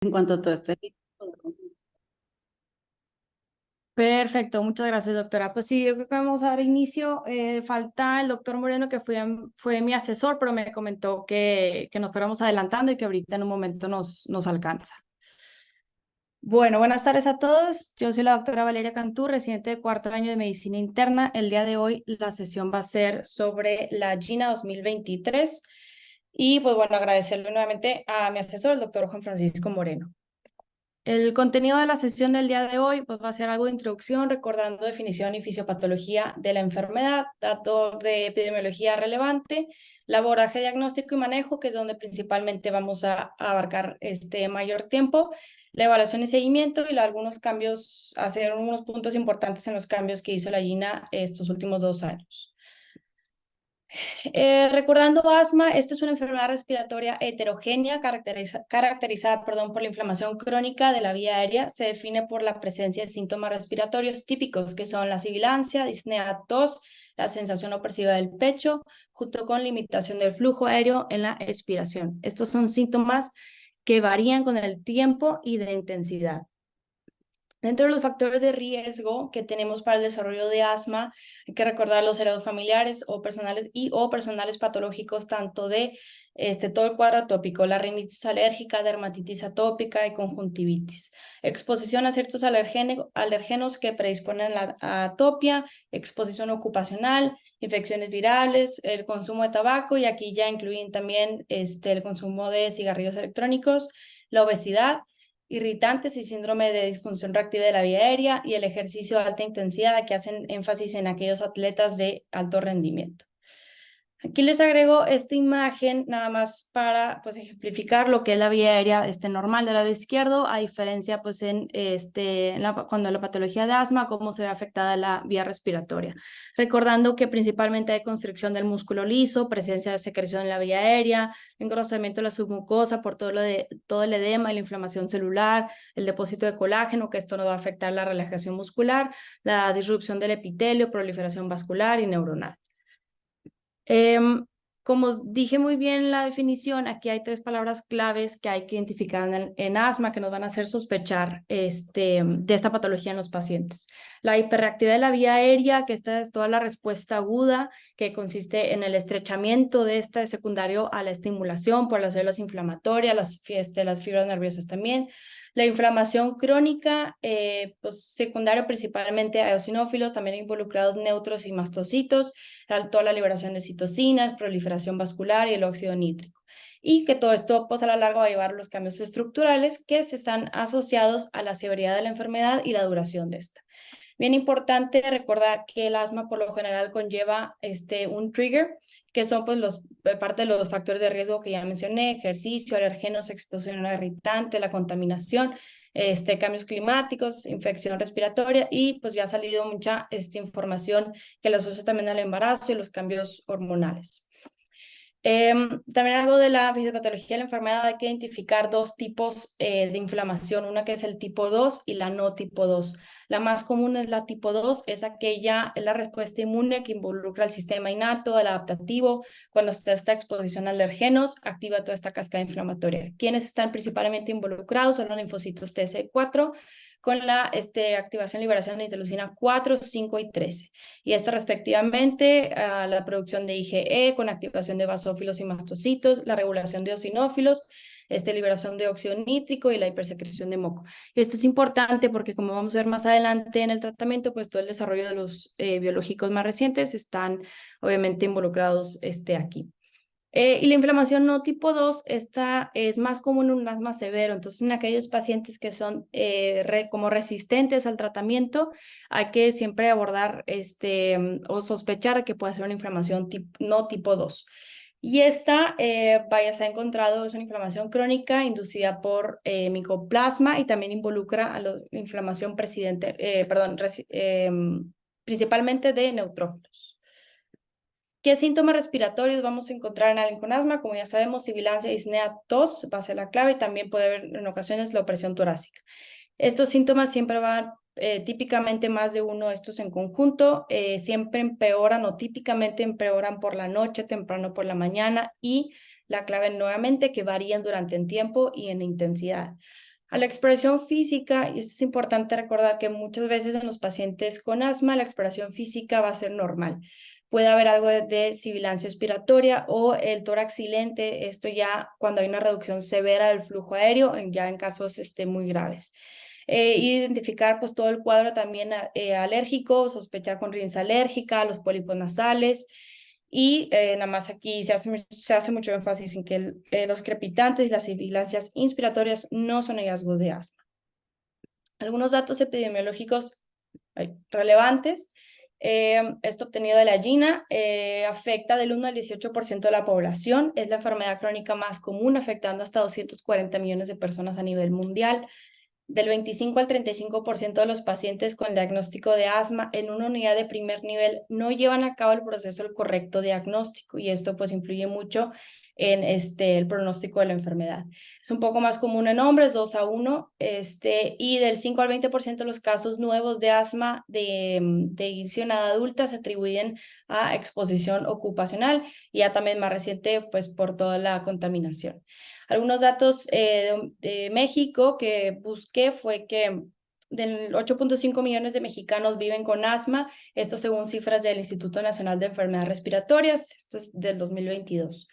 En cuanto todo esté listo, podemos- Perfecto, muchas gracias, doctora. Pues sí, yo creo que vamos a dar inicio. Falta el doctor Moreno, que fue mi asesor, pero me comentó que nos fuéramos adelantando y que ahorita en un momento nos alcanza. Bueno, buenas tardes a todos. Yo soy la doctora Valeria Cantú, residente de cuarto año de medicina interna. El día de hoy la sesión va a ser sobre la GINA 2023. Y pues bueno, agradecerle nuevamente a mi asesor, el doctor Juan Francisco Moreno. El contenido de la sesión del día de hoy pues, va a ser algo de introducción, recordando definición y fisiopatología de la enfermedad, datos de epidemiología relevante, abordaje diagnóstico y manejo, que es donde principalmente vamos a abarcar este mayor tiempo, la evaluación y seguimiento y algunos cambios, hacer unos puntos importantes en los cambios que hizo la GINA estos últimos 2 años. Recordando asma, esta es una enfermedad respiratoria heterogénea caracterizada por la inflamación crónica de la vía aérea. Se define por la presencia de síntomas respiratorios típicos que son la sibilancia, disnea, tos, la sensación opresiva del pecho, junto con limitación del flujo aéreo en la expiración. Estos son síntomas que varían con el tiempo y de intensidad. Dentro de los factores de riesgo que tenemos para el desarrollo de asma, hay que recordar los heredofamiliares o personales patológicos, tanto de todo el cuadro atópico, la rinitis alérgica, dermatitis atópica y conjuntivitis. Exposición a ciertos alérgenos que predisponen a la atopia, exposición ocupacional, infecciones virales, el consumo de tabaco, y aquí ya incluyen también el consumo de cigarrillos electrónicos, la obesidad, irritantes y síndrome de disfunción reactiva de la vía aérea, y el ejercicio de alta intensidad, que hacen énfasis en aquellos atletas de alto rendimiento. Aquí les agrego esta imagen nada más para pues, ejemplificar lo que es la vía aérea normal del lado izquierdo, a diferencia pues, cuando la patología de asma, cómo se ve afectada la vía respiratoria. Recordando que principalmente hay constricción del músculo liso, presencia de secreción en la vía aérea, engrosamiento de la submucosa por todo el edema y la inflamación celular, el depósito de colágeno, que esto no va a afectar la relajación muscular, la disrupción del epitelio, proliferación vascular y neuronal. Como dije muy bien en la definición, aquí hay 3 palabras claves que hay que identificar en asma, que nos van a hacer sospechar de esta patología en los pacientes. La hiperreactividad de la vía aérea, que esta es toda la respuesta aguda, que consiste en el estrechamiento de esta secundario a la estimulación por las células inflamatorias, las fibras nerviosas también. La inflamación crónica, pues secundario principalmente a eosinófilos, también involucrados neutros y mastocitos, toda la liberación de citocinas, proliferación vascular y el óxido nítrico. Y que todo esto, pues a la larga, va a llevar a los cambios estructurales que se están asociados a la severidad de la enfermedad y la duración de esta. Bien importante recordar que el asma por lo general conlleva un trigger, que son pues parte de los factores de riesgo que ya mencioné: ejercicio, alergenos, exposición a irritante, la contaminación, cambios climáticos, infección respiratoria, y pues ya ha salido mucha información que la asocia también al embarazo y los cambios hormonales. También algo de la fisiopatología de la enfermedad: hay que identificar 2 tipos de inflamación, una que es el tipo 2 y la no tipo 2. La más común es la tipo 2, es la respuesta inmune que involucra el sistema innato, el adaptativo. Cuando está esta exposición a alergenos, activa toda esta cascada inflamatoria. Quienes están principalmente involucrados son los linfocitos TS4, con la activación y liberación de interleucina 4, 5 y 13. Y esta respectivamente a la producción de IgE con activación de basófilos y mastocitos, la regulación de eosinófilos, liberación de óxido nítrico y la hipersecreción de moco. Y esto es importante porque, como vamos a ver más adelante en el tratamiento, pues todo el desarrollo de los biológicos más recientes están obviamente involucrados aquí. Y la inflamación no tipo 2, esta es más común en un asma severo. Entonces, en aquellos pacientes que son como resistentes al tratamiento, hay que siempre abordar o sospechar que puede ser una inflamación no tipo 2. Y esta, vaya, se ha encontrado, es una inflamación crónica inducida por micoplasma, y también involucra a la inflamación principalmente de neutrófilos. ¿Qué síntomas respiratorios vamos a encontrar en alguien con asma? Como ya sabemos, sibilancia, disnea, tos va a ser la clave, y también puede haber en ocasiones la opresión torácica. Estos síntomas siempre van, típicamente más de uno de estos en conjunto, siempre empeoran o típicamente empeoran por la noche, temprano por la mañana, y la clave nuevamente que varían durante el tiempo y en intensidad. A la exploración física, y esto es importante recordar que muchas veces en los pacientes con asma la exploración física va a ser normal. Puede haber algo de sibilancia expiratoria o el tórax silente, esto ya cuando hay una reducción severa del flujo aéreo, ya en casos muy graves. Identificar pues todo el cuadro también alérgico, sospechar con rinitis alérgica, los pólipos nasales. Y nada más aquí se hace mucho énfasis en que los crepitantes y las sibilancias inspiratorias no son hallazgos de asma. Algunos datos epidemiológicos relevantes. Esto obtenido de la GINA afecta del 1 al 18% de la población. Es la enfermedad crónica más común, afectando hasta 240 millones de personas a nivel mundial. Del 25 al 35% de los pacientes con diagnóstico de asma en una unidad de primer nivel no llevan a cabo el proceso del correcto diagnóstico, y esto pues influye mucho en el pronóstico de la enfermedad. Es un poco más común en hombres, 2-1, y del 5 al 20% de los casos nuevos de asma de inicio en edad adulta se atribuyen a exposición ocupacional, y ya también más reciente pues por toda la contaminación. Algunos datos de México que busqué fue que del 8.5 millones de mexicanos viven con asma, esto según cifras del Instituto Nacional de Enfermedades Respiratorias, esto es del 2022.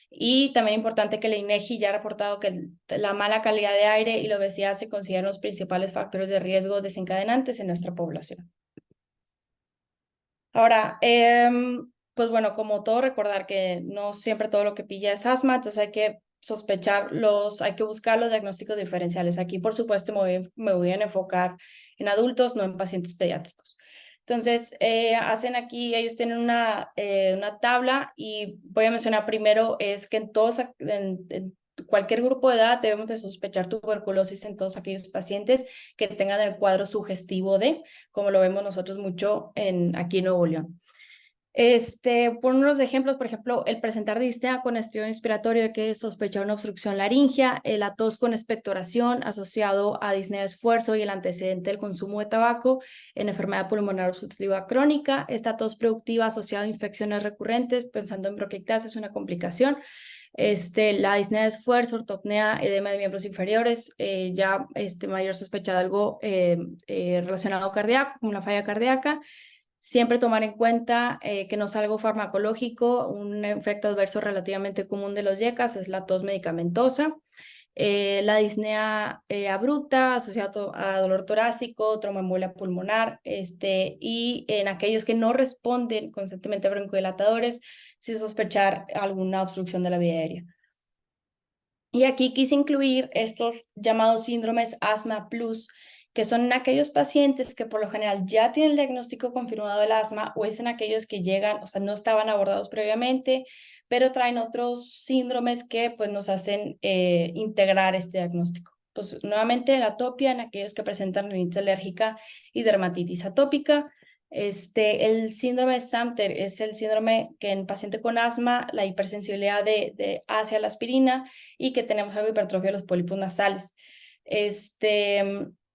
Y también importante que la INEGI ya ha reportado que la mala calidad de aire y la obesidad se consideran los principales factores de riesgo desencadenantes en nuestra población. Ahora, pues bueno, como todo, recordar que no siempre todo lo que pilla es asma, entonces hay que hay que buscar los diagnósticos diferenciales. Aquí, por supuesto, me voy a enfocar en adultos, no en pacientes pediátricos. Entonces, hacen aquí, ellos tienen una tabla, y voy a mencionar primero es que en cualquier grupo de edad debemos de sospechar tuberculosis en todos aquellos pacientes que tengan el cuadro sugestivo de, como lo vemos nosotros mucho aquí en Nuevo León. Por unos ejemplos, por ejemplo, el presentar disnea con estrido inspiratorio de que sospecha una obstrucción laringea, la tos con expectoración asociado a disnea de esfuerzo y el antecedente del consumo de tabaco en enfermedad pulmonar obstructiva crónica, esta tos productiva asociada a infecciones recurrentes, pensando en bronquiectasis, es una complicación. La disnea de esfuerzo, ortopnea, edema de miembros inferiores, ya mayor sospecha de algo relacionado cardíaco, como una falla cardíaca. Siempre tomar en cuenta que no es algo farmacológico. Un efecto adverso relativamente común de los YECAS es la tos medicamentosa. La disnea abrupta asociada a dolor torácico, tromboembolia pulmonar, y en aquellos que no responden constantemente a broncodilatadores, si sospechar alguna obstrucción de la vía aérea. Y aquí quise incluir estos llamados síndromes asma plus, que son aquellos pacientes que por lo general ya tienen el diagnóstico confirmado del asma, o es en aquellos que llegan, o sea, no estaban abordados previamente, pero traen otros síndromes que pues nos hacen integrar este diagnóstico. Pues nuevamente la atopia en aquellos que presentan rinitis alérgica y dermatitis atópica. El síndrome de Samter es el síndrome que en paciente con asma, la hipersensibilidad hacia la aspirina, y que tenemos algo de hipertrofia de los pólipos nasales.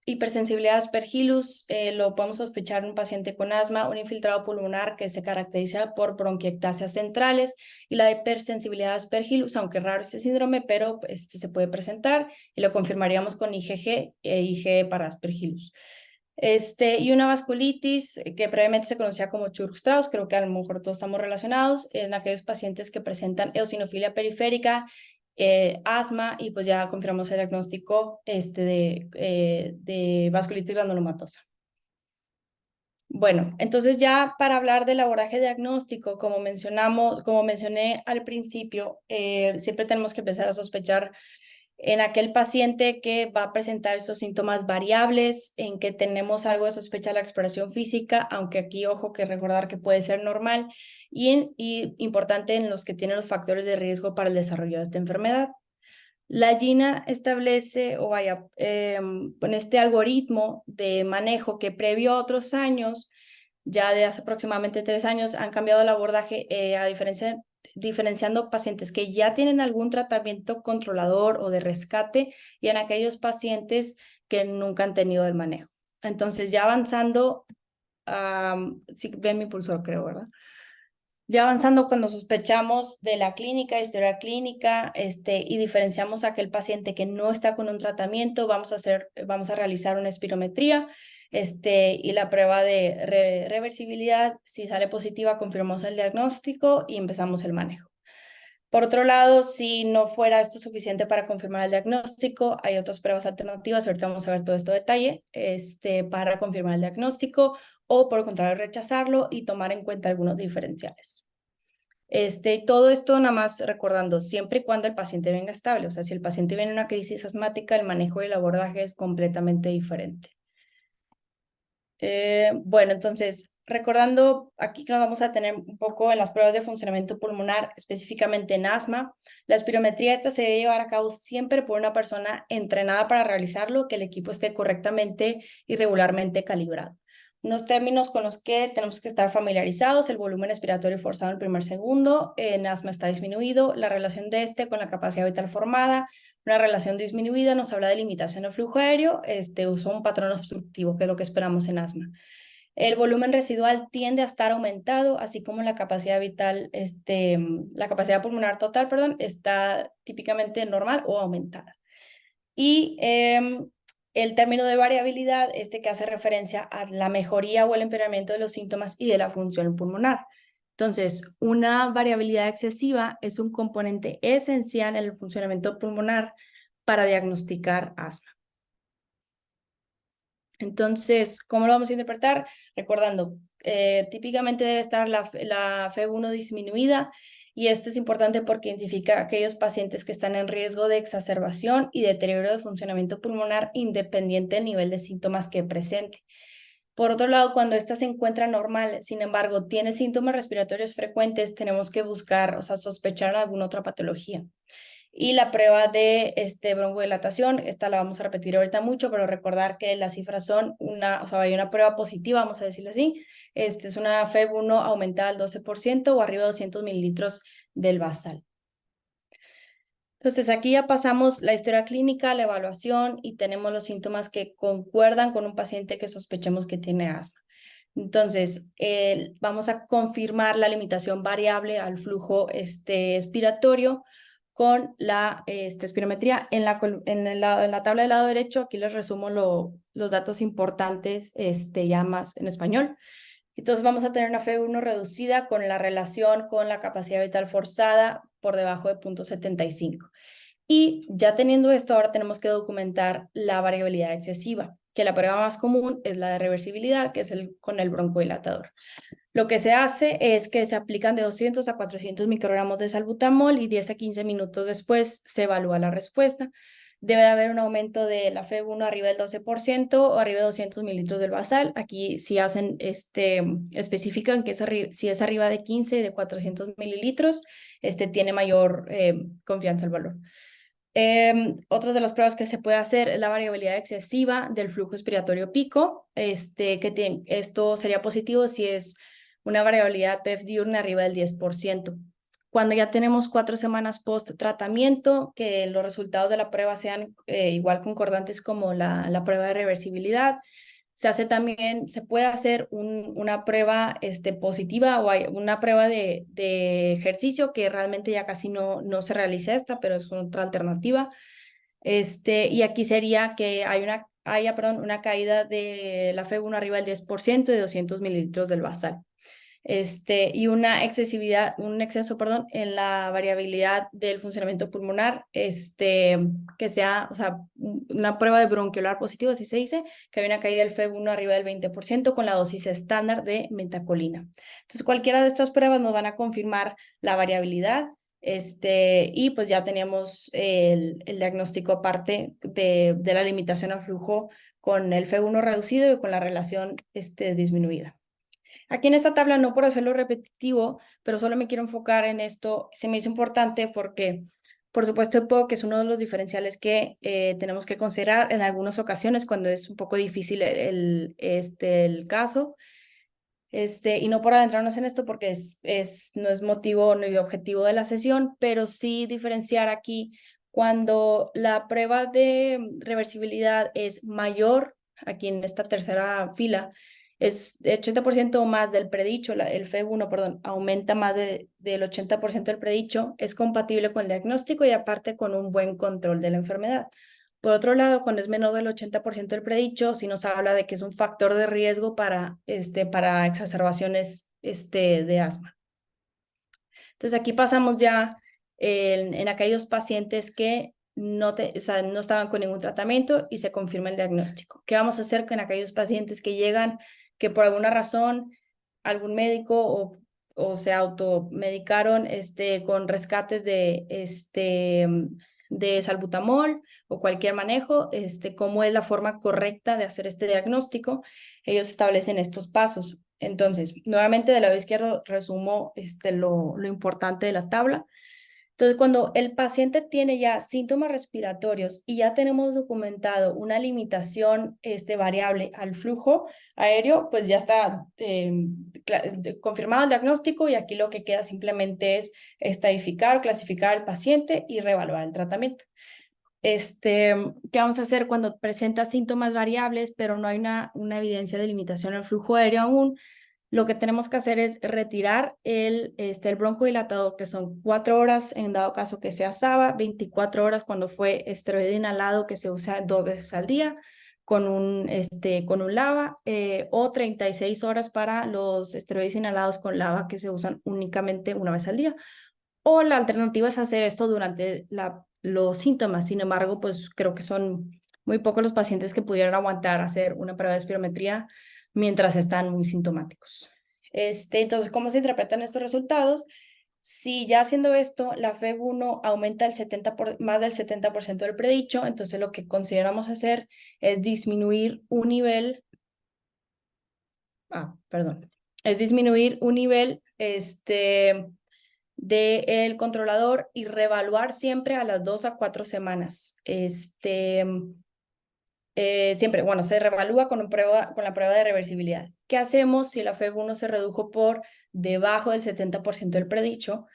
Hipersensibilidad a Aspergillus, lo podemos sospechar en un paciente con asma, un infiltrado pulmonar que se caracteriza por bronquiectasias centrales, y la hipersensibilidad a Aspergillus, aunque raro este síndrome, pero se puede presentar, y lo confirmaríamos con IgG e IgE para Aspergillus. Y una vasculitis que previamente se conocía como Churg-Strauss, creo que a lo mejor todos estamos relacionados, en aquellos pacientes que presentan eosinofilia periférica, asma, y pues ya confirmamos el diagnóstico de vasculitis granulomatosa. Bueno, entonces ya para hablar del abordaje diagnóstico, como mencioné al principio, siempre tenemos que empezar a sospechar en aquel paciente que va a presentar esos síntomas variables, en que tenemos algo de sospecha de la exploración física, aunque aquí ojo que recordar que puede ser normal, y importante en los que tienen los factores de riesgo para el desarrollo de esta enfermedad. La GINA establece, con este algoritmo de manejo que previo a otros años, ya de hace aproximadamente 3 años, han cambiado el abordaje diferenciando pacientes que ya tienen algún tratamiento controlador o de rescate, y en aquellos pacientes que nunca han tenido el manejo. Entonces, ya avanzando, sí ven mi pulsor, creo, ¿verdad? Ya avanzando, cuando sospechamos de la clínica, historia clínica, y diferenciamos a aquel paciente que no está con un tratamiento, vamos a realizar una espirometría, y la prueba de reversibilidad. Si sale positiva, confirmamos el diagnóstico y empezamos el manejo. Por otro lado, si no fuera esto suficiente para confirmar el diagnóstico, hay otras pruebas alternativas, ahorita vamos a ver todo esto detalle, para confirmar el diagnóstico o por el contrario rechazarlo y tomar en cuenta algunos diferenciales. Todo esto nada más recordando, siempre y cuando el paciente venga estable, o sea, si el paciente viene en una crisis asmática, el manejo y el abordaje es completamente diferente. Bueno, entonces, recordando aquí que nos vamos a tener un poco en las pruebas de funcionamiento pulmonar, específicamente en asma, la espirometría esta se debe llevar a cabo siempre por una persona entrenada para realizarlo, que el equipo esté correctamente y regularmente calibrado. Unos términos con los que tenemos que estar familiarizados: el volumen expiratorio forzado en el primer segundo, en asma está disminuido, la relación de este con la capacidad vital formada. Una relación disminuida nos habla de limitación del flujo aéreo, usa un patrón obstructivo, que es lo que esperamos en asma. El volumen residual tiende a estar aumentado, así como la capacidad vital, la capacidad pulmonar total, perdón, está típicamente normal o aumentada. Y el término de variabilidad, que hace referencia a la mejoría o el empeoramiento de los síntomas y de la función pulmonar. Entonces, una variabilidad excesiva es un componente esencial en el funcionamiento pulmonar para diagnosticar asma. Entonces, ¿cómo lo vamos a interpretar? Recordando, típicamente debe estar la FEV1 disminuida, y esto es importante porque identifica a aquellos pacientes que están en riesgo de exacerbación y deterioro de funcionamiento pulmonar independiente del nivel de síntomas que presente. Por otro lado, cuando esta se encuentra normal, sin embargo, tiene síntomas respiratorios frecuentes, tenemos que buscar, o sea, sospechar alguna otra patología. Y la prueba de broncodilatación, esta la vamos a repetir ahorita mucho, pero recordar que las cifras son hay una prueba positiva, vamos a decirlo así. Es una FEV1 aumentada al 12% o arriba de 200 mililitros del basal. Entonces, aquí ya pasamos la historia clínica, la evaluación, y tenemos los síntomas que concuerdan con un paciente que sospechemos que tiene asma. Entonces, vamos a confirmar la limitación variable al flujo expiratorio con la espirometría. En la tabla del lado derecho, aquí les resumo los datos importantes, ya más en español. Entonces vamos a tener una FEV1 reducida con la relación con la capacidad vital forzada por debajo de 0.75. Y ya teniendo esto, ahora tenemos que documentar la variabilidad excesiva, que la prueba más común es la de reversibilidad, que es con el broncodilatador. Lo que se hace es que se aplican de 200 a 400 microgramos de salbutamol y 10 a 15 minutos después se evalúa la respuesta. Debe haber un aumento de la FEV1 arriba del 12% o arriba de 200 mililitros del basal. Aquí sí hacen, especifican que si es arriba de 15 de 400 mililitros, tiene mayor confianza el valor. Otra de las pruebas que se puede hacer es la variabilidad excesiva del flujo expiratorio pico. Esto sería positivo si es una variabilidad PEF diurna arriba del 10%. Cuando ya tenemos 4 semanas post tratamiento, que los resultados de la prueba sean igual concordantes como la prueba de reversibilidad, se puede hacer una prueba positiva, o hay una prueba de ejercicio, que realmente ya casi no se realiza esta, pero es otra alternativa. Y aquí sería que haya una caída de la FEV1 arriba del 10% de 200 mililitros del basal. Y un exceso, en la variabilidad del funcionamiento pulmonar, que sea, o sea, una prueba de bronquiolar positivo, así se dice, que hay una caída del FEV1 arriba del 20% con la dosis estándar de metacolina. Entonces, cualquiera de estas pruebas nos van a confirmar la variabilidad, y pues ya teníamos el diagnóstico aparte de la limitación al flujo con el FEV1 reducido y con la relación disminuida. Aquí en esta tabla, no por hacerlo repetitivo, pero solo me quiero enfocar en esto. Se me hizo importante porque, por supuesto, EPOC es uno de los diferenciales que tenemos que considerar en algunas ocasiones cuando es un poco difícil el caso. Y no por adentrarnos en esto porque no es motivo ni objetivo de la sesión, pero sí diferenciar aquí cuando la prueba de reversibilidad es mayor, aquí en esta tercera fila, es 80% o más del predicho, el FEV1, perdón, aumenta más del 80% del predicho, es compatible con el diagnóstico y aparte con un buen control de la enfermedad. Por otro lado, cuando es menor del 80% del predicho, sí nos habla de que es un factor de riesgo para exacerbaciones de asma. Entonces aquí pasamos ya en aquellos pacientes que o sea, no estaban con ningún tratamiento y se confirma el diagnóstico. ¿Qué vamos a hacer con aquellos pacientes que llegan, que por alguna razón algún médico o se automedicaron con rescates de salbutamol o cualquier manejo? ¿Cómo es la forma correcta de hacer este diagnóstico? Ellos establecen estos pasos. Entonces, nuevamente del lado izquierdo resumo lo importante de la tabla. Entonces, cuando el paciente tiene ya síntomas respiratorios y ya tenemos documentado una limitación variable al flujo aéreo, pues ya está confirmado el diagnóstico y aquí lo que queda simplemente es estadificar, clasificar al paciente y reevaluar el tratamiento. ¿Qué vamos a hacer cuando presenta síntomas variables, pero no hay una evidencia de limitación al flujo aéreo aún? Lo que tenemos que hacer es retirar el broncodilatador, que son 4 horas en dado caso que sea SABA, 24 horas cuando fue esteroide inhalado, que se usa 2 veces al día con un LABA, o 36 horas para los esteroides inhalados con LABA que se usan únicamente una vez al día. O la alternativa es hacer esto durante los síntomas. Sin embargo, pues creo que son muy pocos los pacientes que pudieran aguantar hacer una prueba de espirometría mientras están muy sintomáticos. Entonces, ¿cómo se interpretan estos resultados? Si ya haciendo esto, la FEV1 aumenta más del 70% del predicho, entonces lo que consideramos hacer es disminuir un nivel, es disminuir un nivel del controlador y reevaluar siempre a las 2 a 4 semanas. Siempre, bueno, se reevalúa con la prueba de reversibilidad. ¿Qué hacemos si la FEV1 se redujo por debajo del 70% del predicho?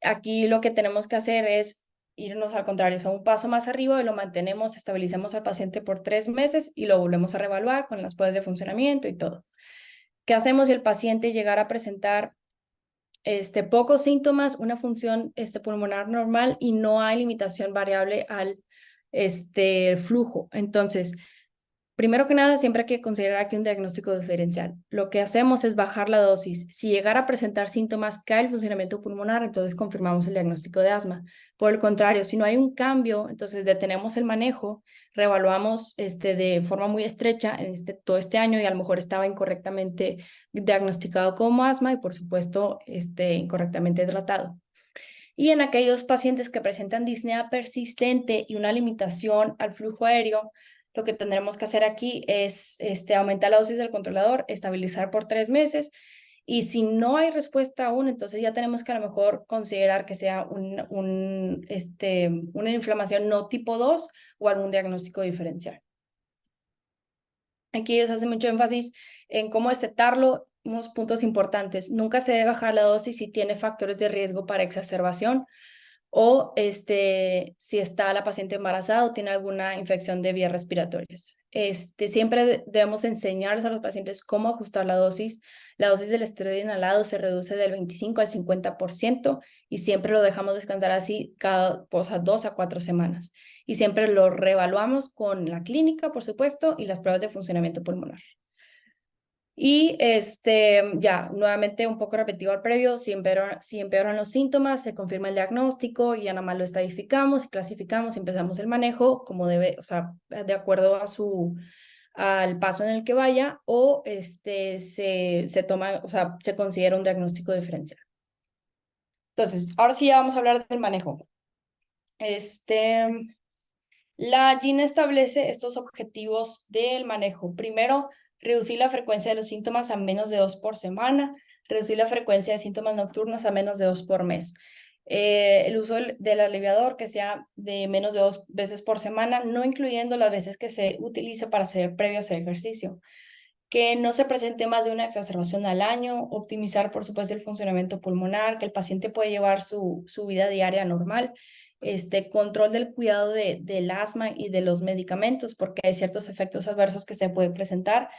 Aquí lo que tenemos que hacer es irnos al contrario, o un paso más arriba y lo mantenemos, estabilizamos al paciente por 3 meses y lo volvemos a reevaluar con las pruebas de funcionamiento y todo. ¿Qué hacemos si el paciente llegara a presentar pocos síntomas, una función pulmonar normal y no hay limitación variable al flujo? Entonces, primero que nada, siempre hay que considerar aquí un diagnóstico diferencial. Lo que hacemos es bajar la dosis. Si llegara a presentar síntomas, cae el funcionamiento pulmonar, entonces confirmamos el diagnóstico de asma. Por el contrario, si no hay un cambio, entonces detenemos el manejo, reevaluamos de forma muy estrecha en todo este año y a lo mejor estaba incorrectamente diagnosticado como asma y por supuesto incorrectamente tratado. Y en aquellos pacientes que presentan disnea persistente y una limitación al flujo aéreo, lo que tendremos que hacer aquí es aumentar la dosis del controlador, estabilizar por 3 meses, y si no hay respuesta aún, entonces ya tenemos que a lo mejor considerar que sea una inflamación no tipo 2 o algún diagnóstico diferencial. Aquí ellos hacen mucho énfasis en cómo destetarlo. Unos puntos importantes: nunca se debe bajar la dosis si tiene factores de riesgo para exacerbación o si está la paciente embarazada o tiene alguna infección de vías respiratorias. Siempre debemos enseñarles a los pacientes cómo ajustar la dosis. La dosis del esteroide inhalado se reduce del 25 al 50% y siempre lo dejamos descansar así cada 2 a 4 semanas. Y siempre lo reevaluamos con la clínica, por supuesto, y las pruebas de funcionamiento pulmonar. Y ya, nuevamente un poco repetido al previo, si empeoran los síntomas, se confirma el diagnóstico y ya nada más lo estadificamos y clasificamos y empezamos el manejo como debe, o sea, de acuerdo al paso en el que vaya, o se toma, o sea, se considera un diagnóstico diferencial. Entonces, ahora sí ya vamos a hablar del manejo. La GINA establece estos objetivos del manejo. Primero, reducir la frecuencia de los síntomas a menos de 2 por semana, reducir la frecuencia de síntomas nocturnos a menos de 2 por mes. El uso del aliviador que sea de menos de 2 veces por semana, no incluyendo las veces que se utilice para hacer previos al ejercicio. Que no se presente más de una exacerbación al año, optimizar por supuesto el funcionamiento pulmonar, que el paciente puede llevar su vida diaria normal, control del cuidado del asma y de los medicamentos, porque hay ciertos efectos adversos que se pueden presentar,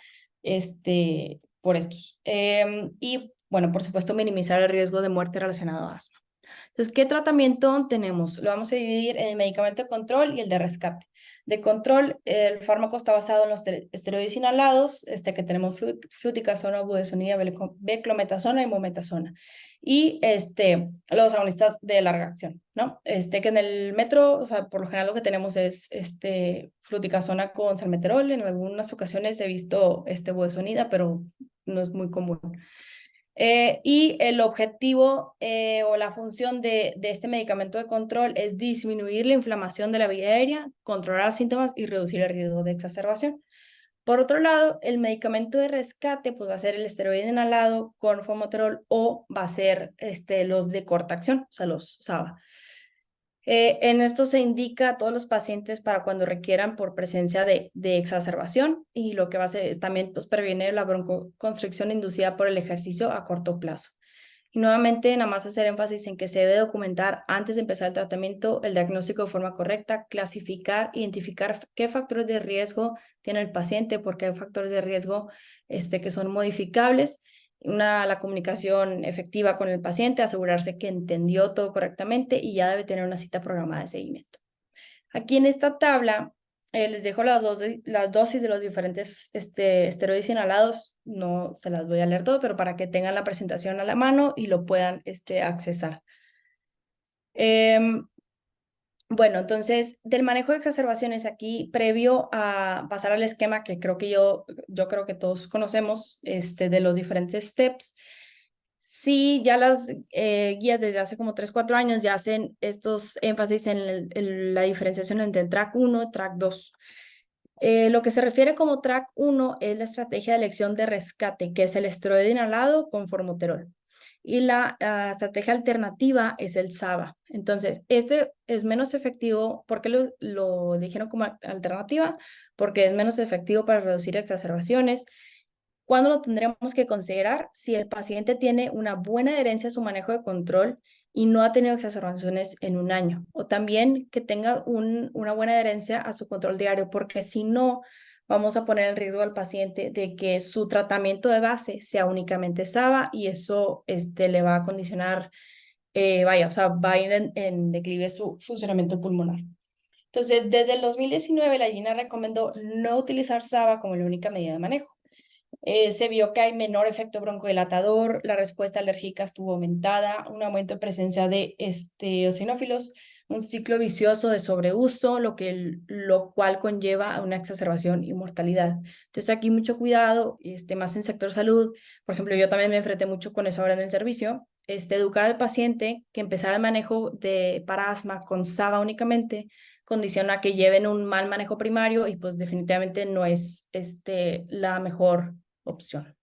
por estos. Y bueno, por supuesto, minimizar el riesgo de muerte relacionado a asma. Entonces, ¿qué tratamiento tenemos? Lo vamos a dividir en el medicamento de control y el de rescate. De control, el fármaco está basado en los esteroides inhalados, que tenemos fluticasona, budesonida, beclometasona y mometasona. Y los agonistas de larga acción, ¿no? Que en el metro, o sea, por lo general lo que tenemos es fluticasona con salmeterol. En algunas ocasiones he visto budesonida, pero no es muy común. Y el objetivo o la función de este medicamento de control es disminuir la inflamación de la vía aérea, controlar los síntomas y reducir el riesgo de exacerbación. Por otro lado, el medicamento de rescate pues, va a ser el esteroide inhalado con formoterol o va a ser los de corta acción, o sea, los SABA. En esto se indica a todos los pacientes para cuando requieran por presencia de exacerbación y lo que va a hacer es también pues, prevenir la broncoconstricción inducida por el ejercicio a corto plazo. Y nuevamente, nada más hacer énfasis en que se debe documentar antes de empezar el tratamiento el diagnóstico de forma correcta, clasificar, identificar qué factores de riesgo tiene el paciente, porque hay factores de riesgo que son modificables, la comunicación efectiva con el paciente, asegurarse que entendió todo correctamente y ya debe tener una cita programada de seguimiento. Aquí en esta tabla les dejo las dosis de los diferentes esteroides inhalados. No se las voy a leer todo, pero para que tengan la presentación a la mano y lo puedan accesar. Bueno, entonces, del manejo de exacerbaciones aquí, previo a pasar al esquema que creo que yo creo que todos conocemos, de los diferentes steps, sí, ya las guías desde hace como 3, 4 años ya hacen estos énfasis en la diferenciación entre el track 1 y track 2. Lo que se refiere como track 1 es la estrategia de elección de rescate, que es el esteroide inhalado con formoterol. Y la estrategia alternativa es el SABA. Entonces, este es menos efectivo. ¿Por qué lo dijeron como alternativa? Porque es menos efectivo para reducir exacerbaciones. ¿Cuándo lo tendremos que considerar? Si el paciente tiene una buena adherencia a su manejo de control y no ha tenido exacerbaciones en un año. O también que tenga una buena adherencia a su control diario, porque si no, vamos a poner en riesgo al paciente de que su tratamiento de base sea únicamente SABA y eso le va a condicionar, o sea, va a ir en declive su funcionamiento pulmonar. Entonces, desde el 2019, la GINA recomendó no utilizar SABA como la única medida de manejo. Se vio que hay menor efecto broncodilatador, la respuesta alérgica estuvo aumentada, un aumento de presencia de eosinófilos, un ciclo vicioso de sobreuso, lo cual conlleva a una exacerbación y mortalidad. Entonces aquí mucho cuidado, más en sector salud. Por ejemplo, yo también me enfrenté mucho con eso ahora en el servicio. Educar al paciente que empezara el manejo para asma con SABA únicamente condiciona que lleven un mal manejo primario y pues definitivamente no es la mejor opción.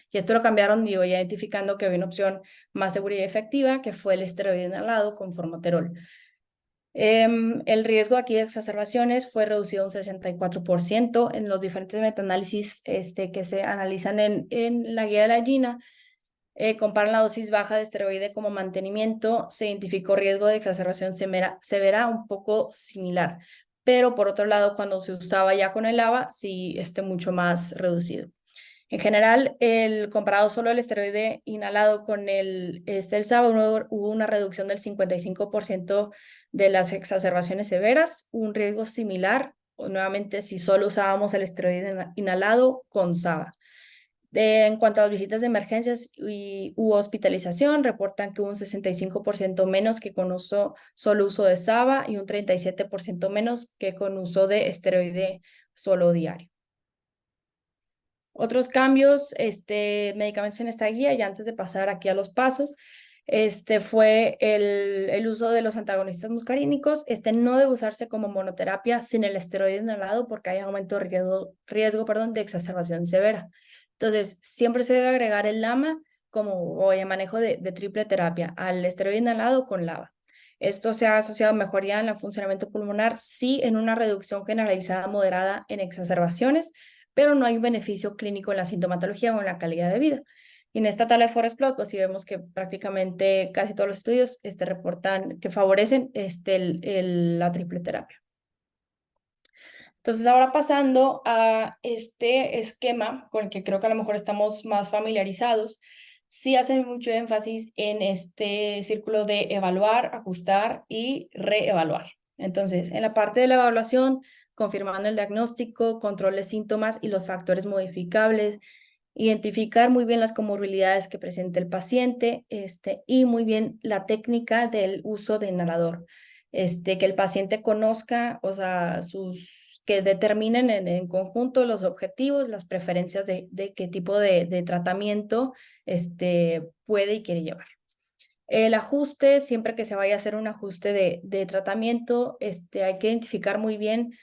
Y esto lo cambiaron, digo, identificando que había una opción más segura y efectiva, que fue el esteroide inhalado con formoterol. El riesgo aquí de exacerbaciones fue reducido un 64% en los diferentes metaanálisis que se analizan en la guía de la GINA. Comparan la dosis baja de esteroide como mantenimiento, se identificó riesgo de exacerbación severa un poco similar, pero por otro lado, cuando se usaba ya con el ABA, sí mucho más reducido. En general, comparado solo el esteroide inhalado con el SABA, hubo una reducción del 55% de las exacerbaciones severas, un riesgo similar, nuevamente, si solo usábamos el esteroide inhalado con SABA. En cuanto a las visitas de emergencias y hospitalización, reportan que hubo un 65% menos que con solo uso de SABA y un 37% menos que con uso de esteroide solo diario. Otros cambios, medicamentos en esta guía, y antes de pasar aquí a los pasos, fue el uso de los antagonistas muscarínicos. No debe usarse como monoterapia sin el esteroide inhalado porque hay aumento de riesgo de exacerbación severa. Entonces, siempre se debe agregar el LAMA como manejo de triple terapia al esteroide inhalado con LABA. Esto se ha asociado a mejoría en el funcionamiento pulmonar, sí en una reducción generalizada moderada en exacerbaciones, pero no hay beneficio clínico en la sintomatología o en la calidad de vida. Y en esta tabla de Forest Plot, pues sí vemos que prácticamente casi todos los estudios reportan que favorecen la triple terapia. Entonces, ahora pasando a este esquema con el que creo que a lo mejor estamos más familiarizados, sí hacen mucho énfasis en este círculo de evaluar, ajustar y reevaluar. Entonces, en la parte de la evaluación, confirmando el diagnóstico, control de síntomas y los factores modificables, identificar muy bien las comorbilidades que presenta el paciente, y muy bien la técnica del uso de inhalador, que el paciente conozca, o sea, que determinen en conjunto los objetivos, las preferencias de qué tipo de tratamiento puede y quiere llevar. El ajuste, siempre que se vaya a hacer un ajuste de tratamiento, hay que identificar muy bien,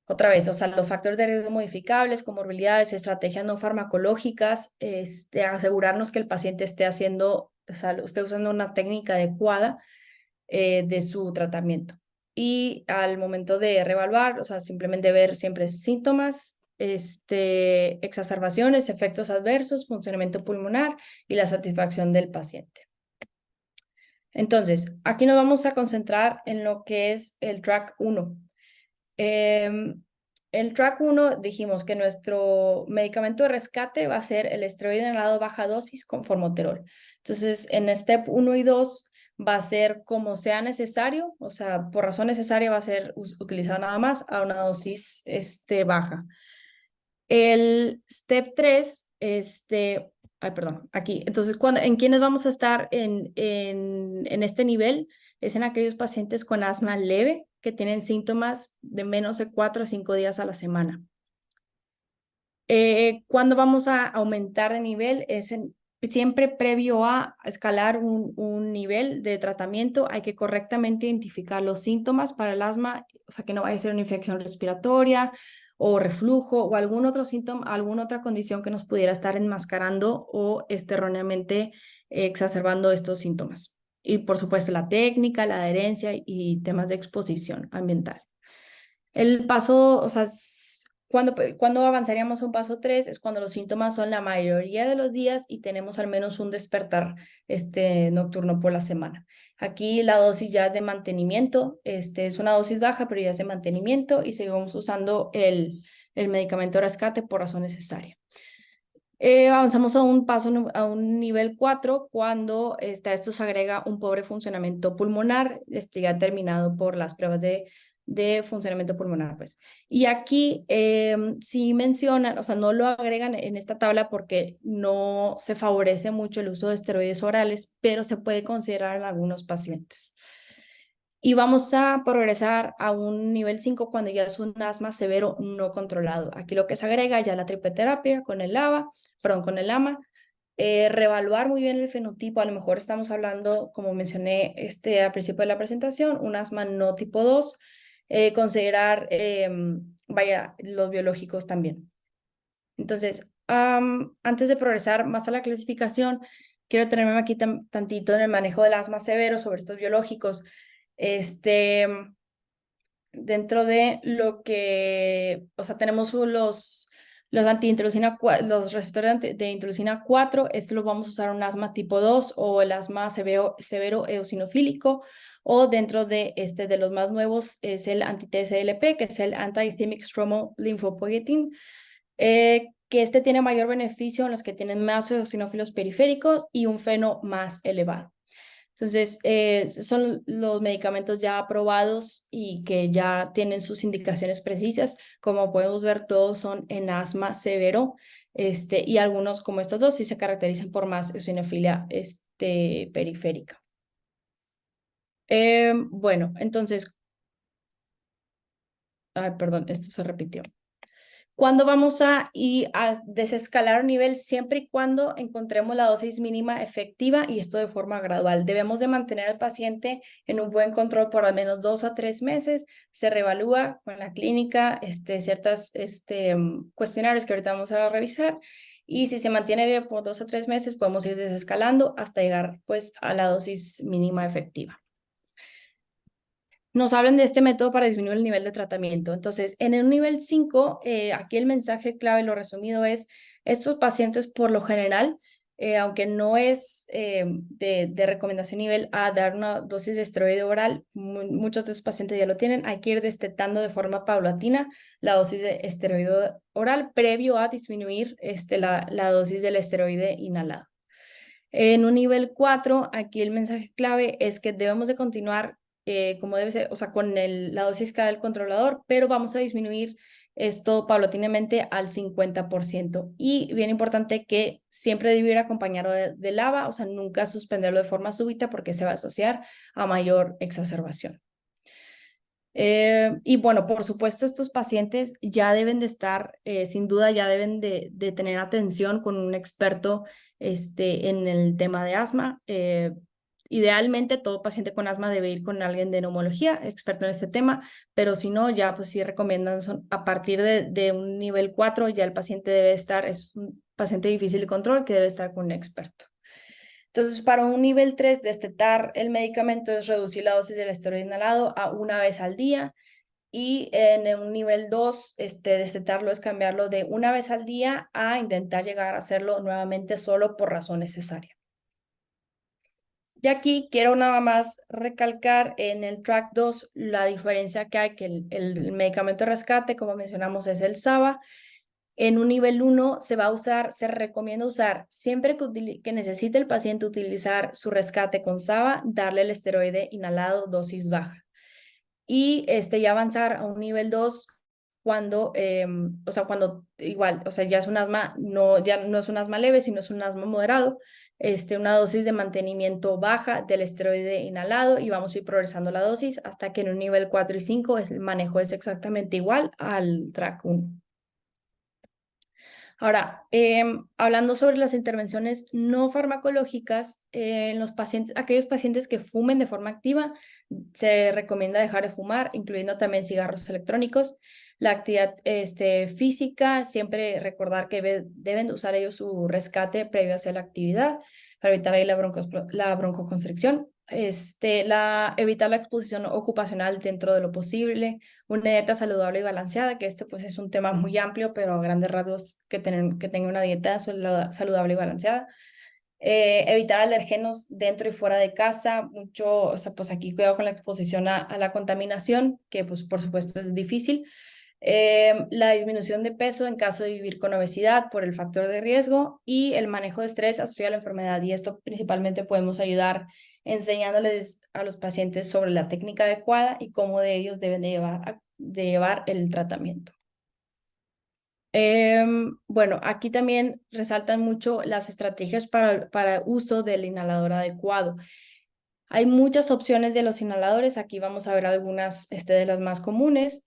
otra vez, o sea, los factores de riesgo modificables, comorbilidades, estrategias no farmacológicas, asegurarnos que el paciente esté haciendo, o sea, esté usando una técnica adecuada de su tratamiento. Y al momento de reevaluar, o sea, simplemente ver siempre síntomas, exacerbaciones, efectos adversos, funcionamiento pulmonar y la satisfacción del paciente. Entonces, aquí nos vamos a concentrar en lo que es el track 1. El track 1 dijimos que nuestro medicamento de rescate va a ser el esteroide inhalado baja dosis con formoterol. Entonces, en step 1 y 2 va a ser como sea necesario, o sea, por razón necesaria va a ser utilizado nada más a una dosis baja. El step 3, ay, perdón, aquí. Entonces, ¿en quiénes vamos a estar en este nivel? Es en aquellos pacientes con asma leve que tienen síntomas de menos de 4 a 5 días a la semana. ¿Cuándo vamos a aumentar de nivel? Siempre previo a escalar un nivel de tratamiento, hay que correctamente identificar los síntomas para el asma, o sea, que no vaya a ser una infección respiratoria o reflujo o algún otro síntoma, alguna otra condición que nos pudiera estar enmascarando o erróneamente exacerbando estos síntomas. Y por supuesto la técnica, la adherencia y temas de exposición ambiental. El paso, o sea, cuando avanzaríamos a un paso 3 es cuando los síntomas son la mayoría de los días y tenemos al menos un despertar nocturno por la semana. Aquí la dosis ya es de mantenimiento, es una dosis baja, pero ya es de mantenimiento y seguimos usando el medicamento de rescate por razón necesaria. Avanzamos a a un nivel 4 cuando a esto se agrega un pobre funcionamiento pulmonar, ya terminado por las pruebas de funcionamiento pulmonar, pues. Y aquí sí mencionan, o sea, no lo agregan en esta tabla porque no se favorece mucho el uso de esteroides orales, pero se puede considerar en algunos pacientes. Y vamos a progresar a un nivel 5 cuando ya es un asma severo no controlado. Aquí lo que se agrega ya la tripleterapia con el con el AMA. Reevaluar muy bien el fenotipo. A lo mejor estamos hablando, como mencioné al principio de la presentación, un asma no tipo 2. Considerar, los biológicos también. Entonces, antes de progresar más a la clasificación, quiero tenerme aquí tantito en el manejo del asma severo sobre estos biológicos. Dentro de lo que, o sea, tenemos los antiinterleucina, los receptores de interleucina 4, lo vamos a usar en un asma tipo 2 o el asma severo eosinofílico, o dentro de de los más nuevos es el anti-TSLP, que es el Anti-Thymic Stromal Lymphopoietin, que tiene mayor beneficio en los que tienen más eosinófilos periféricos y un feno más elevado. Entonces, son los medicamentos ya aprobados y que ya tienen sus indicaciones precisas. Como podemos ver, todos son en asma severo, y algunos, como estos dos, sí se caracterizan por más eosinofilia periférica. Bueno, entonces, perdón, esto se repitió. ¿Cuándo vamos a desescalar un nivel? Siempre y cuando encontremos la dosis mínima efectiva y esto de forma gradual. Debemos de mantener al paciente en un buen control por al menos 2 a 3 meses. Se reevalúa con la clínica ciertos cuestionarios que ahorita vamos a revisar. Y si se mantiene bien por 2 a 3 meses, podemos ir desescalando hasta llegar pues a la dosis mínima efectiva. Nos hablan de este método para disminuir el nivel de tratamiento. Entonces, en el nivel 5, aquí el mensaje clave, lo resumido es, estos pacientes por lo general aunque no es de recomendación nivel A dar una dosis de esteroide oral, muchos de esos pacientes ya lo tienen, hay que ir destetando de forma paulatina la dosis de esteroide oral previo a disminuir la dosis del esteroide inhalado. En un nivel 4, aquí el mensaje clave es que debemos de continuar como debe ser, o sea, con la dosis cada del controlador, pero vamos a disminuir esto paulatinamente al 50%. Y bien importante que siempre debe ir acompañado de lava, o sea, nunca suspenderlo de forma súbita porque se va a asociar a mayor exacerbación. Y bueno, por supuesto, estos pacientes ya deben de estar, sin duda, ya deben de tener atención con un experto en el tema de asma. Idealmente, todo paciente con asma debe ir con alguien de neumología, experto en este tema, pero si no, ya pues sí recomiendan a partir de un nivel 4, ya el paciente debe estar, es un paciente difícil de control que debe estar con un experto. Entonces, para un nivel 3, destetar el medicamento es reducir la dosis del esteroide inhalado a una vez al día. Y en un nivel 2, destetarlo es cambiarlo de una vez al día a intentar llegar a hacerlo nuevamente solo por razón necesaria. Y aquí quiero nada más recalcar en el track 2 la diferencia que hay, que el medicamento de rescate, como mencionamos, es el SABA. En un nivel 1 se va a usar, se recomienda usar siempre que necesite el paciente utilizar su rescate con SABA, darle el esteroide inhalado dosis baja. Y ya avanzar a un nivel 2 cuando, cuando igual, o sea, ya es un asma, ya no es un asma leve, sino es un asma moderado, una dosis de mantenimiento baja del esteroide inhalado y vamos a ir progresando la dosis hasta que en un nivel 4 y 5 el manejo es exactamente igual al track 1. Ahora, hablando sobre las intervenciones no farmacológicas, en los pacientes, aquellos pacientes que fumen de forma activa, se recomienda dejar de fumar, incluyendo también cigarros electrónicos. La actividad física, siempre recordar que deben usar ellos su rescate previo a hacer la actividad para evitar ahí la broncoconstricción. Evitar la exposición ocupacional dentro de lo posible, una dieta saludable y balanceada, que pues es un tema muy amplio, pero a grandes rasgos que tenga una dieta saludable y balanceada. Evitar alergenos dentro y fuera de casa, mucho, o sea, pues aquí cuidado con la exposición a la contaminación, que pues por supuesto es difícil. La disminución de peso en caso de vivir con obesidad por el factor de riesgo y el manejo de estrés asociado a la enfermedad. Y esto principalmente podemos ayudar enseñándoles a los pacientes sobre la técnica adecuada y cómo de ellos deben de llevar el tratamiento. Bueno, aquí también resaltan mucho las estrategias para uso del inhalador adecuado. Hay muchas opciones de los inhaladores, aquí vamos a ver algunas de las más comunes,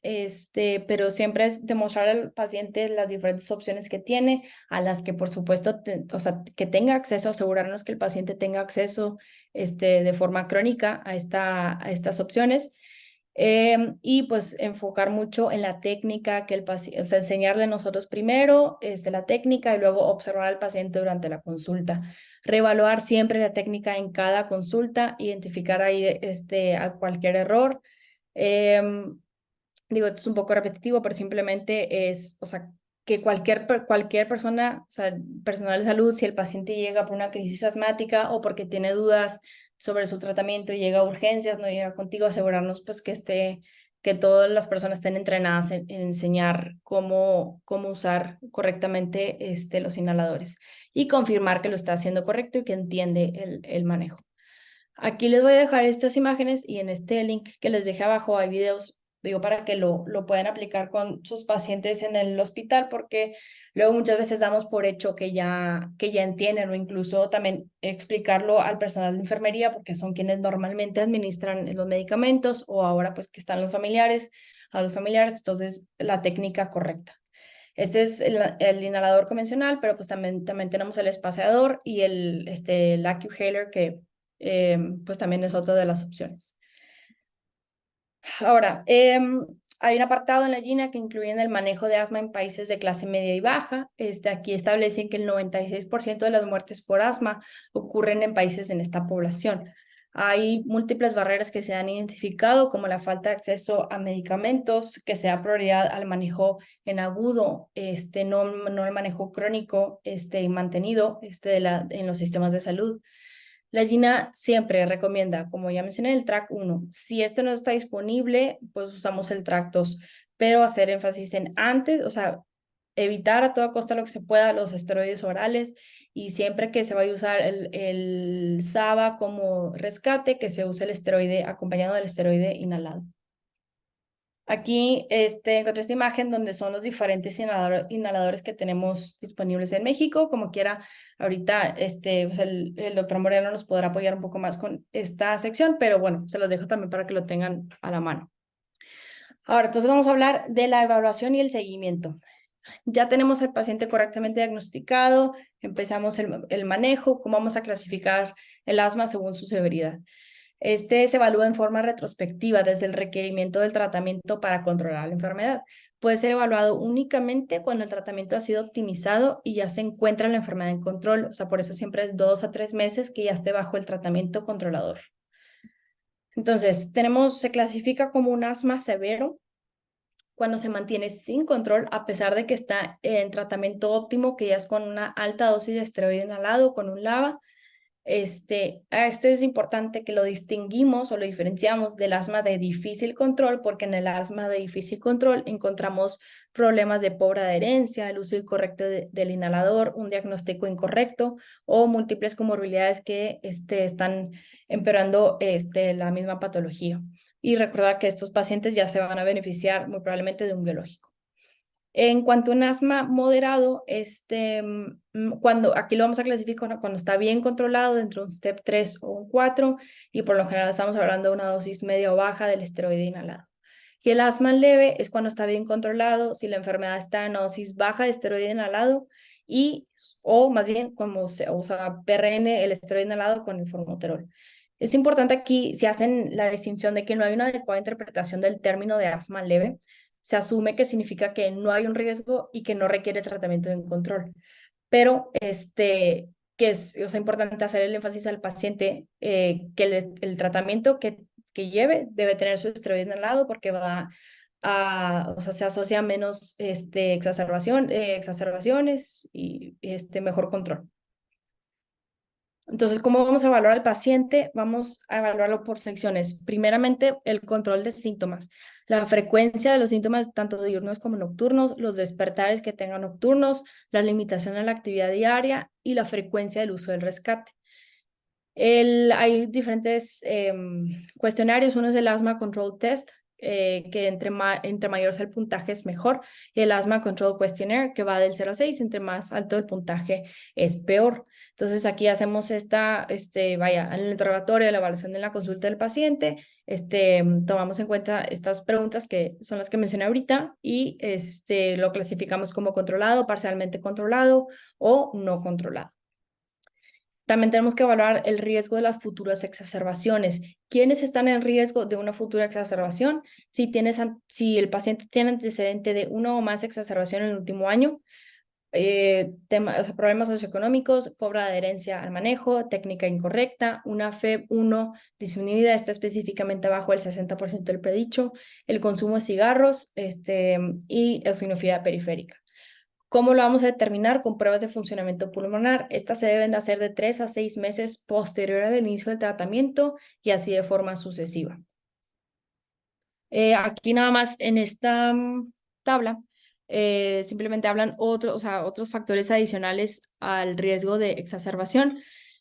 pero siempre es demostrar al paciente las diferentes opciones que tiene, a las que por supuesto, o sea, que tenga acceso, asegurarnos que el paciente tenga acceso de forma crónica a estas opciones. Y pues enfocar mucho en la técnica que el paciente, o sea, enseñarle nosotros primero la técnica y luego observar al paciente durante la consulta. Reevaluar siempre la técnica en cada consulta, identificar ahí a cualquier error. Digo, esto es un poco repetitivo, pero simplemente es, o sea, que cualquier persona, o sea, personal de salud, si el paciente llega por una crisis asmática o porque tiene dudas sobre su tratamiento y llega a urgencias, no llega contigo, asegurarnos pues que todas las personas estén entrenadas en enseñar cómo usar correctamente los inhaladores y confirmar que lo está haciendo correcto y que entiende el manejo. Aquí les voy a dejar estas imágenes y en este link que les dejé abajo hay videos, digo, para que lo puedan aplicar con sus pacientes en el hospital, porque luego muchas veces damos por hecho que ya entienden, o incluso también explicarlo al personal de enfermería, porque son quienes normalmente administran los medicamentos, o ahora pues que están a los familiares, entonces la técnica correcta. Este es el inhalador convencional, pero pues también tenemos el espaciador y el AccuHailer, que pues también es otra de las opciones. Ahora, hay un apartado en la GINA que incluye el manejo de asma en países de clase media y baja. Aquí establecen que el 96% de las muertes por asma ocurren en países en esta población. Hay múltiples barreras que se han identificado, como la falta de acceso a medicamentos, que sea prioridad al manejo en agudo, no el manejo crónico y mantenido en los sistemas de salud. La GINA siempre recomienda, como ya mencioné, el track 1. Si este no está disponible, pues usamos el track 2, pero hacer énfasis en antes, o sea, evitar a toda costa lo que se pueda los esteroides orales, y siempre que se vaya a usar el SABA como rescate, que se use el esteroide acompañado del esteroide inhalado. Aquí encontré esta imagen donde son los diferentes inhaladores que tenemos disponibles en México. Como quiera, ahorita pues el doctor Moreno nos podrá apoyar un poco más con esta sección, pero bueno, se los dejo también para que lo tengan a la mano. Ahora, entonces vamos a hablar de la evaluación y el seguimiento. Ya tenemos al paciente correctamente diagnosticado, empezamos el manejo, cómo vamos a clasificar el asma según su severidad. Se evalúa en forma retrospectiva desde el requerimiento del tratamiento para controlar la enfermedad. Puede ser evaluado únicamente cuando el tratamiento ha sido optimizado y ya se encuentra la enfermedad en control. O sea, por eso siempre es 2 a 3 meses que ya esté bajo el tratamiento controlador. Entonces, se clasifica como un asma severo cuando se mantiene sin control a pesar de que está en tratamiento óptimo, que ya es con una alta dosis de esteroide inhalado, con un LABA. Es importante que lo distinguimos o lo diferenciamos del asma de difícil control, porque en el asma de difícil control encontramos problemas de pobre adherencia, el uso incorrecto del inhalador, un diagnóstico incorrecto o múltiples comorbilidades que están empeorando la misma patología. Y recordar que estos pacientes ya se van a beneficiar muy probablemente de un biológico. En cuanto a un asma moderado, aquí lo vamos a clasificar cuando está bien controlado dentro de un step 3 o un 4, y por lo general estamos hablando de una dosis media o baja del esteroide inhalado. Y el asma leve es cuando está bien controlado, si la enfermedad está en una dosis baja de esteroide inhalado o más bien como se usa PRN, el esteroide inhalado con el formoterol. Es importante aquí, si hacen la distinción de que no hay una adecuada interpretación del término de asma leve, se asume que significa que no hay un riesgo y que no requiere tratamiento en control. Pero que es importante hacer el énfasis al paciente que el tratamiento que lleve debe tener su esteroide inhalado, porque se asocia a menos exacerbaciones y mejor control. Entonces, ¿cómo vamos a evaluar al paciente? Vamos a evaluarlo por secciones. Primeramente, el control de síntomas, la frecuencia de los síntomas, tanto diurnos como nocturnos, los despertares que tengan nocturnos, la limitación a la actividad diaria y la frecuencia del uso del rescate. Hay diferentes cuestionarios. Uno es el Asthma Control Test, que entre mayor sea el puntaje es mejor. Y el Asthma Control Questionnaire, que va del 0 a 6, entre más alto el puntaje es peor. Entonces aquí hacemos en el interrogatorio, la evaluación de la consulta del paciente, tomamos en cuenta estas preguntas que son las que mencioné ahorita y lo clasificamos como controlado, parcialmente controlado o no controlado. También tenemos que evaluar el riesgo de las futuras exacerbaciones. ¿Quiénes están en riesgo de una futura exacerbación? Si el paciente tiene antecedente de una o más exacerbaciones en el último año, problemas socioeconómicos, pobre adherencia al manejo, técnica incorrecta, una FEV1 disminuida, está específicamente abajo del 60% del predicho, el consumo de cigarros y eosinofilia periférica. ¿Cómo lo vamos a determinar? Con pruebas de funcionamiento pulmonar. Estas se deben de hacer de 3 a 6 meses posterior al inicio del tratamiento y así de forma sucesiva. Aquí nada más en esta tabla simplemente hablan otros factores adicionales al riesgo de exacerbación,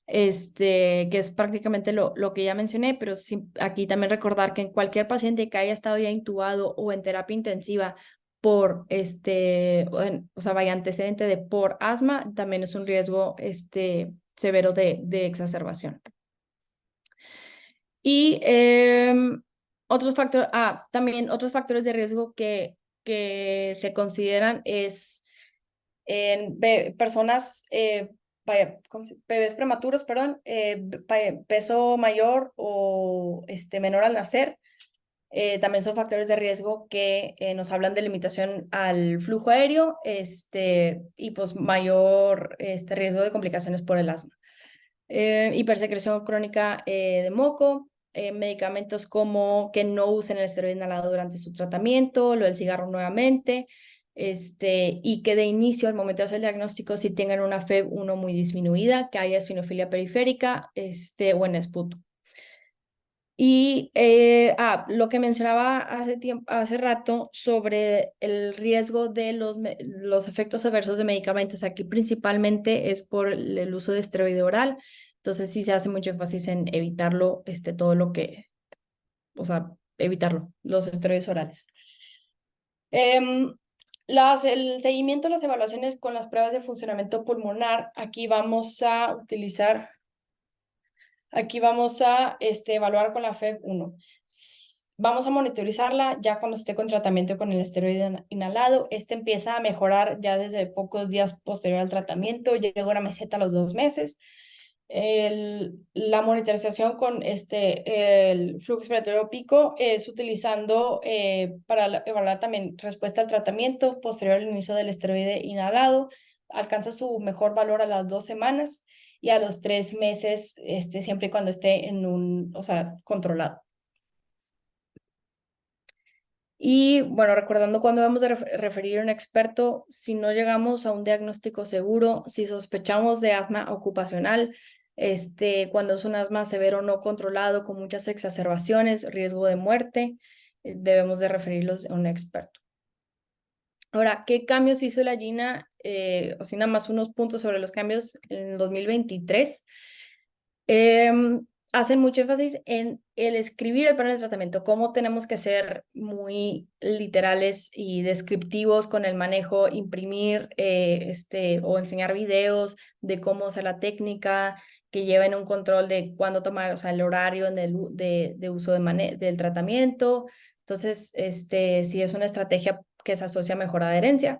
que es prácticamente lo que ya mencioné, pero aquí también recordar que en cualquier paciente que haya estado ya intubado o en terapia intensiva por vaya antecedente de por asma, también es un riesgo severo de exacerbación. Y también otros factores de riesgo que se consideran es en personas, bebés prematuros, perdón, peso mayor o menor al nacer. También son factores de riesgo que nos hablan de limitación al flujo aéreo y pues mayor riesgo de complicaciones por el asma. Hipersecreción crónica de moco, medicamentos como que no usen el esteroide inhalado durante su tratamiento, lo del cigarro nuevamente, y que de inicio, al momento de hacer el diagnóstico, si tengan una FEV1 muy disminuida, que haya eosinofilia periférica, o en esputo. Y lo que mencionaba hace rato sobre el riesgo de los efectos adversos de medicamentos, aquí principalmente es por el uso de esteroide oral, entonces sí se hace mucho énfasis en evitarlo, todo lo que, o sea, evitarlo, los esteroides orales. El seguimiento de las evaluaciones con las pruebas de funcionamiento pulmonar, aquí vamos a utilizar evaluar con la FEV1. Vamos a monitorizarla ya cuando esté con tratamiento con el esteroide inhalado. Empieza a mejorar ya desde pocos días posterior al tratamiento. Llega a una meseta a los 2 meses. La monitorización con el flujo expiratorio pico es utilizando para evaluar también respuesta al tratamiento posterior al inicio del esteroide inhalado. Alcanza su mejor valor a las 2 semanas y a los 3 meses, siempre y cuando esté controlado. Y bueno, recordando cuando debemos de referir a un experto, si no llegamos a un diagnóstico seguro, si sospechamos de asma ocupacional, cuando es un asma severo no controlado con muchas exacerbaciones, riesgo de muerte, debemos de referirlos a un experto. Ahora, ¿qué cambios hizo la GINA? Así nada más unos puntos sobre los cambios en el 2023. Hacen mucho énfasis en el escribir el plan de tratamiento, cómo tenemos que ser muy literales y descriptivos con el manejo, imprimir o enseñar videos de cómo usar la técnica, que lleven un control de cuándo tomar, o sea, el horario de uso del tratamiento. Entonces, si es una estrategia que se asocia a mejor adherencia.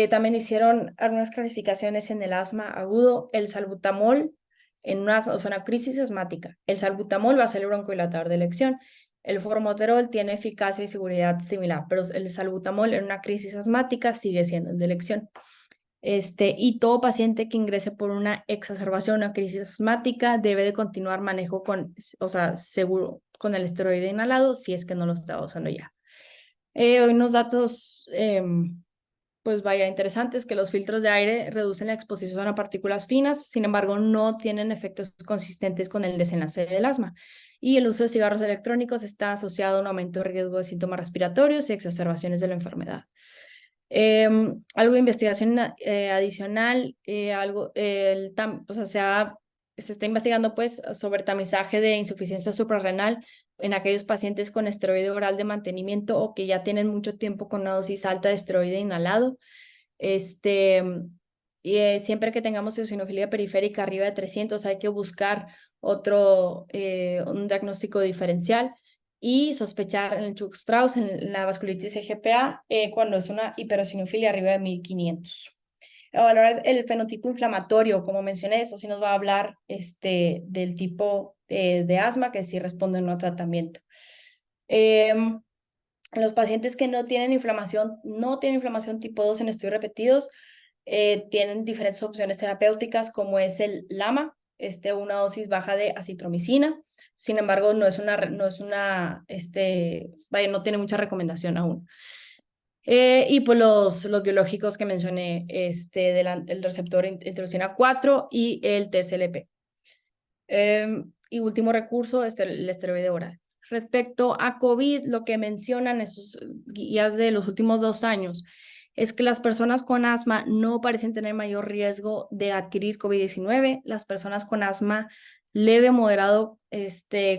También hicieron algunas clasificaciones en el asma agudo, el salbutamol en una crisis asmática. El salbutamol va a ser el broncodilatador de elección. El formoterol tiene eficacia y seguridad similar, pero el salbutamol en una crisis asmática sigue siendo el de elección. Y todo paciente que ingrese por una exacerbación, una crisis asmática, debe de continuar manejo seguro con el esteroide inhalado si es que no lo está usando ya. Unos datos pues vaya, interesante es que los filtros de aire reducen la exposición a partículas finas, sin embargo, no tienen efectos consistentes con el desenlace del asma. Y el uso de cigarros electrónicos está asociado a un aumento de riesgo de síntomas respiratorios y exacerbaciones de la enfermedad. Algo de investigación adicional, se está investigando pues sobre tamizaje de insuficiencia suprarrenal en aquellos pacientes con esteroide oral de mantenimiento o que ya tienen mucho tiempo con una dosis alta de esteroide inhalado. Siempre que tengamos eosinofilia periférica arriba de 300 hay que buscar un diagnóstico diferencial y sospechar en el Churg-Strauss, en la vasculitis EGPA, cuando es una hiperosinofilia arriba de 1500. Evaluar el fenotipo inflamatorio, como mencioné, esto sí nos va a hablar del tipo de asma que sí responden a tratamiento. Los pacientes que no tienen inflamación tipo 2 en estudios repetidos, tienen diferentes opciones terapéuticas como es el LAMA, una dosis baja de acitromicina. Sin embargo, no tiene mucha recomendación aún. Y pues los biológicos que mencioné, el receptor interleucina 4 y el TSLP. Y último recurso, el esteroide oral. Respecto a COVID, lo que mencionan estos guías de los últimos 2 años es que las personas con asma no parecen tener mayor riesgo de adquirir COVID-19. Las personas con asma leve, moderado,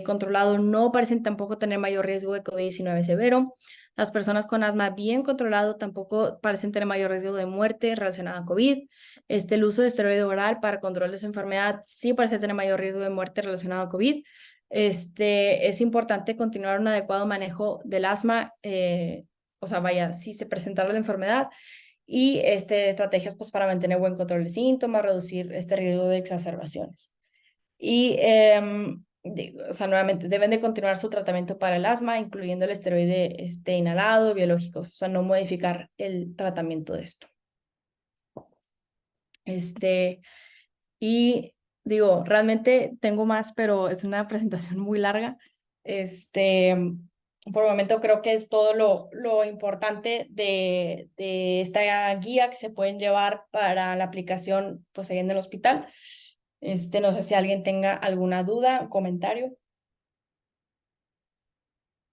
controlado, no parecen tampoco tener mayor riesgo de COVID-19 severo. Las personas con asma bien controlado tampoco parecen tener mayor riesgo de muerte relacionada a COVID. El uso de esteroide oral para control de su enfermedad sí parece tener mayor riesgo de muerte relacionado a COVID. Es importante continuar un adecuado manejo del asma, si se presentara la enfermedad, y estrategias pues, para mantener buen control de síntomas, reducir este riesgo de exacerbaciones. Y, nuevamente, deben de continuar su tratamiento para el asma, incluyendo el esteroide inhalado, biológicos, no modificar el tratamiento de esto. Y Digo, realmente tengo más, pero es una presentación muy larga. Por el momento creo que es todo lo importante de esta guía que se pueden llevar para la aplicación, pues ahí en el hospital. No sé si alguien tenga alguna duda o comentario.